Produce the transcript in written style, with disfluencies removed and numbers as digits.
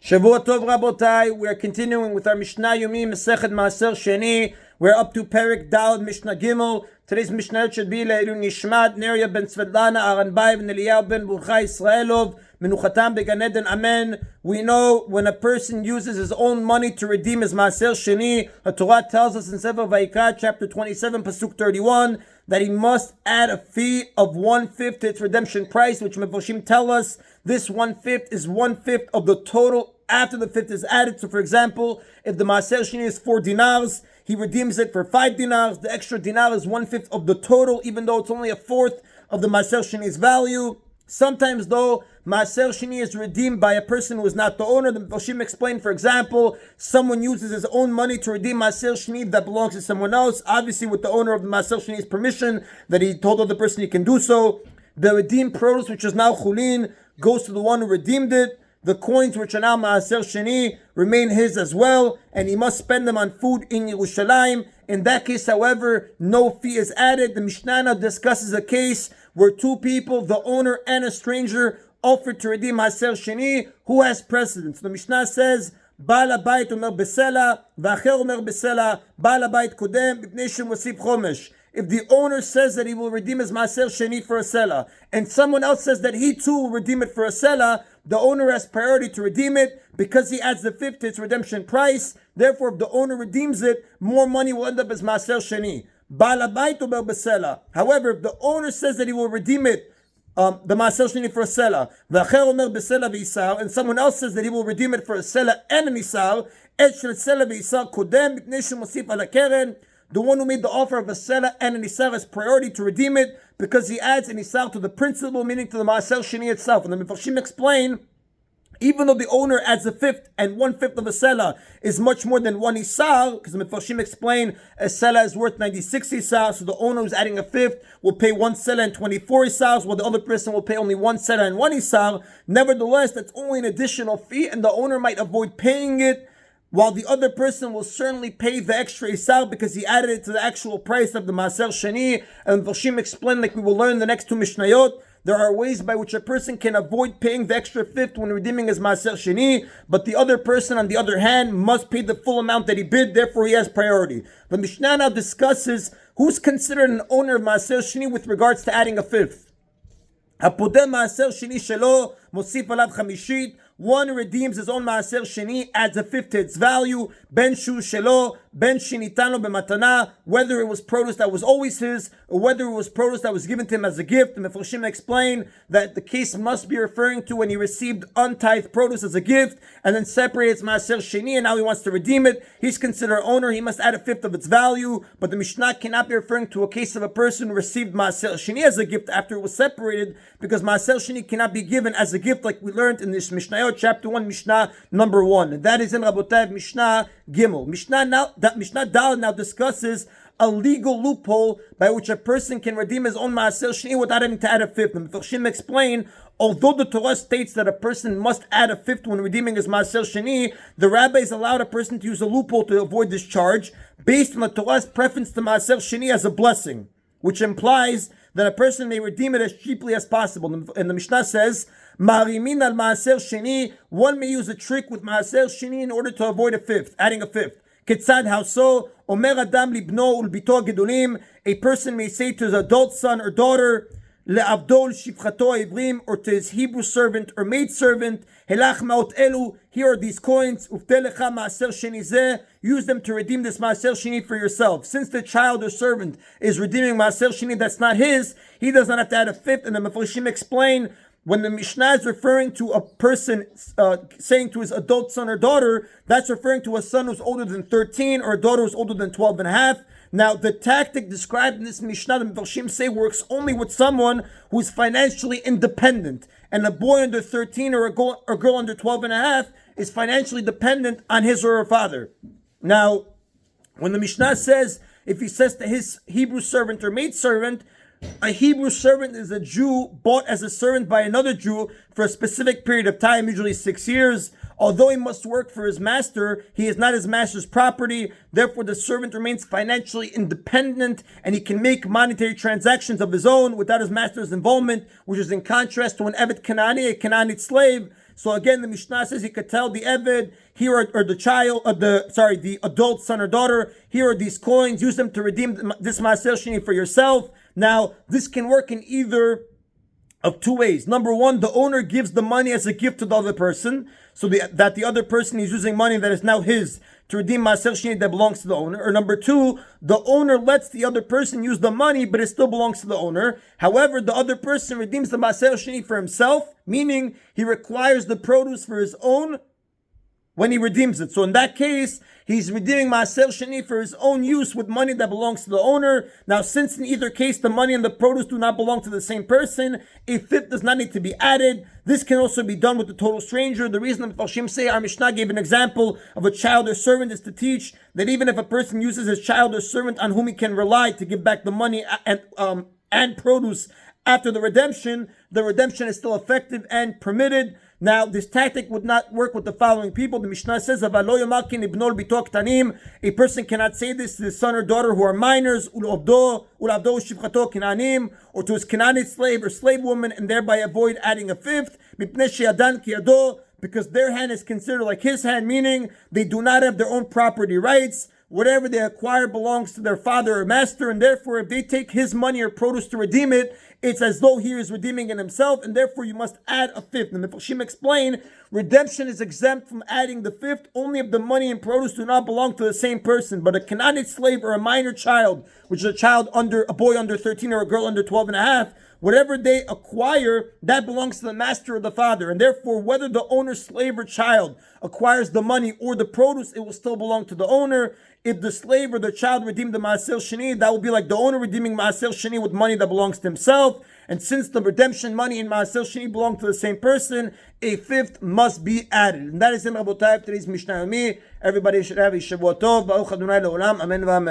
Shavua Tov Rabotai, we are continuing with our Mishna Yomi, Masechet Maaser Sheni. We're up to Perek Dal Mishna Gimel. Today's Mishnah should be Le'ilun Nishmat, Neria ben Svetlana, Aranbayev, Eliyahu ben Burcha Israelov, Menuchatam Began Eden, Amen. We know when a person uses his own money to redeem his Maaser Sheni, the Torah tells us in Sefer Vayikra, chapter 27, Pasuk 31, that he must add a fee of 1/5 to its redemption price, which Mefoshim tell us this 1/5 is 1/5 of the total after the fifth is added. So for example, if the Maaser Sheni is 4 dinars, he redeems it for 5 dinars. The extra dinar is 1/5 of the total, even though it's only a fourth of the Maaser Sheni's value. Sometimes though, Maaser Sheni is redeemed by a person who is not the owner. The Mefoshim explain, for example, someone uses his own money to redeem Maaser Sheni that belongs to someone else, obviously with the owner of the Maaser Sheni's permission, that he told the person he can do so. The redeemed produce, which is now chulin, goes to the one who redeemed it. The coins which are now Maaser Sheni remain his as well, and he must spend them on food in Yerushalayim. In that case, however, no fee is added. The Mishnah now discusses a case where two people, the owner and a stranger, offered to redeem Maaser Sheni. Who has precedence? The Mishnah says, Baal Habayit Omer Besela, V'acher Omer Besela, Baal Habayit Kodem, B'pnei Shemosif Chomesh. If the owner says that he will redeem his Maaser Sheni for a selah, and someone else says that he too will redeem it for a selah, the owner has priority to redeem it because he adds the fifth to its redemption price. Therefore, if the owner redeems it, more money will end up as Maaser Sheni. Baal Habayit Omer Besela. However, if the owner says that he will redeem it, the Maaser Sheni for a selah, V'acher Omer Besela v'Isar, and someone else says that he will redeem it for a selah and an Isar, Et shel selah v'Isar kodem b'pnei shemosif ala keren. The one who made the offer of a selah and an isar has priority to redeem it because he adds an isar to the principal, meaning to the Maaser Sheni itself. And the Mefarshim explain, even though the owner adds a fifth and 1/5 of a selah is much more than one isar, because the Mefarshim explain a selah is worth 96 isar, so the owner who's adding a fifth will pay 1 selah and 24 isars, while the other person will pay only 1 selah and 1 isar. Nevertheless, that's only an additional fee, and the owner might avoid paying it, while the other person will certainly pay the extra isar because he added it to the actual price of the Maaser Sheni. And Vashim explained, like we will learn in the next two Mishnayot, there are ways by which a person can avoid paying the extra fifth when redeeming his Maaser Sheni, but the other person, on the other hand, must pay the full amount that he bid, therefore he has priority. The Mishnah now discusses who's considered an owner of Maaser Sheni with regards to adding a fifth. Hapodeh Maaser Sheni shelo, mosif alav chamishit. One redeems his own Maaser Sheni, adds a fifth to its value, ben shu shelo, ben shinitano b'matana, whether it was produce that was always his, or whether it was produce that was given to him as a gift. The Mefarshim explain that the case must be referring to when he received untithed produce as a gift, and then separates Maaser Sheni, and now he wants to redeem it. He's considered owner, he must add a fifth of its value, but the Mishnah cannot be referring to a case of a person who received Maaser Sheni as a gift after it was separated, because Maaser Sheni cannot be given as a gift like we learned in this Mishnah, chapter 1, Mishnah number 1. And that is in Rabotai Mishnah Gimel. Mishnah Dal now discusses a legal loophole by which a person can redeem his own Maaser Sheni without having to add a fifth. The Mefarshim explain, although the Torah states that a person must add a fifth when redeeming his Maaser Sheni, the rabbis allowed a person to use a loophole to avoid this charge based on the Torah's preference to Maaser Sheni as a blessing, which implies that a person may redeem it as cheaply as possible. And the Mishnah says, Marimin al Maaser Sheni, one may use a trick with Maaser Sheni in order to avoid a fifth, adding a fifth. Ketzad, how so? Omer Adam libno ulbito gedolim, a person may say to his adult son or daughter, le'avdol shifchato ivrim, or to his Hebrew servant or maid servant, helach maot elu, here are these coins, uftelecha Maaser Sheni zeh, use them to redeem this Maaser Sheni for yourself. Since the child or servant is redeeming Maaser Sheni that's not his, he does not have to add a fifth. And the Mefarshim explain, when the Mishnah is referring to a person saying to his adult son or daughter, that's referring to a son who's older than 13 or a daughter who's older than 12 and a half. Now, the tactic described in this Mishnah, the Mefarshim say, works only with someone who's financially independent. And a boy under 13 or a girl under 12 and a half is financially dependent on his or her father. Now, when the Mishnah says, if he says to his Hebrew servant or maid servant, a Hebrew servant is a Jew bought as a servant by another Jew for a specific period of time, usually 6 years. Although he must work for his master, he is not his master's property. Therefore, the servant remains financially independent and he can make monetary transactions of his own without his master's involvement, which is in contrast to an Evet Kanani, a Canaanite slave. So again, the Mishnah says he could tell the Eved, here are the adult son or daughter, here are these coins, use them to redeem this Maaser Sheni for yourself. Now, this can work in either of two ways. Number one, the owner gives the money as a gift to the other person, so that the other person is using money that is now his to redeem Maaser Sheni that belongs to the owner. Or number two, the owner lets the other person use the money, but it still belongs to the owner. However, the other person redeems the Maaser Sheni for himself, meaning he requires the produce for his own when he redeems it. So in that case, he's redeeming Maaser Sheni for his own use with money that belongs to the owner. Now, since in either case the money and the produce do not belong to the same person, a fifth does not need to be added. This can also be done with the total stranger. The reason the Mepharshim say our Mishnah gave an example of a child or servant is to teach that even if a person uses his child or servant on whom he can rely to give back the money and produce after the redemption is still effective and permitted. Now, this tactic would not work with the following people. The Mishnah says, a person cannot say this to his son or daughter who are minors, or to his Canaanite slave or slave woman, and thereby avoid adding a fifth, because their hand is considered like his hand, meaning they do not have their own property rights. Whatever they acquire belongs to their father or master, and therefore if they take his money or produce to redeem it, it's as though he is redeeming it himself, and therefore you must add a fifth. And the Mepharshim explain, redemption is exempt from adding the fifth only if the money and produce do not belong to the same person. But a Canaanite slave or a minor child, which is a boy under 13 or a girl under 12 and a half, whatever they acquire, that belongs to the master or the father. And therefore, whether the owner's slave or child acquires the money or the produce, it will still belong to the owner. If the slave or the child redeemed the Maaser Sheni, that will be like the owner redeeming Maaser Sheni with money that belongs to himself. And since the redemption money and Maaser Sheni belong to the same person, a fifth must be added. And that is in Rabotai today's Mishna Yomi. Everybody should have a Shavua Tov. Baruch Adonai Le'olam. Amen v'amen.